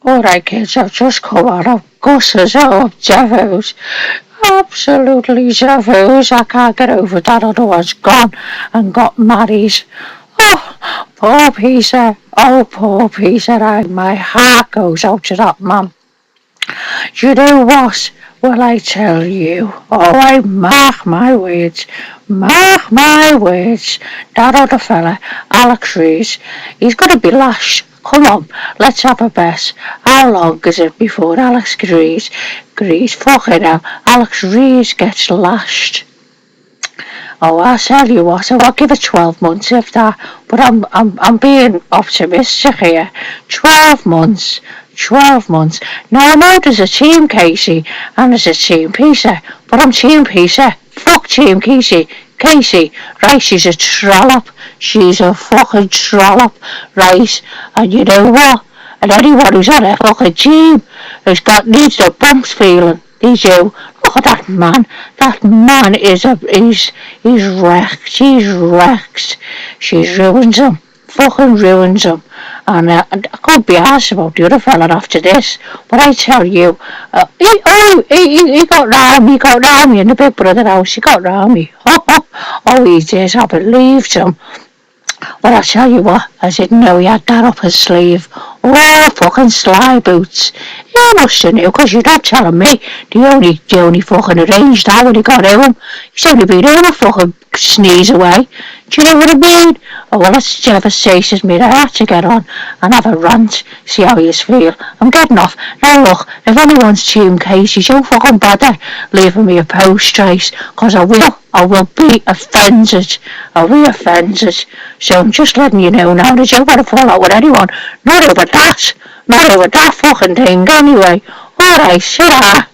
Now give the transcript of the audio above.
Alright kids, I've just come out of Gus's of Jeffos. Absolutely Jeffos. I can't get over that other one's gone and got married. Oh, poor Peter. Oh, poor Peter. My heart goes out to that man. You know what? Will I tell you? Oh, I mark my words. Mark my words. That other fella, Alex Rees, he's going to be lashed. Come on, let's have a bet. How long is it before Alex Rees, fucking hell, Alex Rees gets lashed? Oh, I'll tell you what, I'll give it 12 months if that, but I'm being optimistic here. 12 months. 12 months. Now I know there's a team Casey and there's a team Peter, but I'm team Peter. Fuck team Casey. Casey, right, she's a trollop. She's a fucking trollop, right? And you know what? And anyone who's on a fucking team needs the bumps feeling. They do. Look at that man. That man he's wrecked. He's wrecked. She's ruined him. Fucking ruins him. And I could be asked about the other fella after this, but I tell you, he got round me, in the Big Brother house, he got round me. Oh, he did, I believed him. But I tell you what, I didn't know he had that up his sleeve. Oh, fucking sly boots. You must have knew, because you're not telling me the only fucking arranged that when he got home. He's only been able to fucking sneeze away. Do you know what I mean? Oh, well, that's devastated me. I had to get on and have a rant, see how you feel. I'm getting off. Now look, if anyone's team Casey, don't fucking bother leaving me a post trace, because I will be offended. I'll be offended. So I'm just letting you know now that you don't want to fall out with anyone. Not over that fucking thing anyway. Alright, shut up.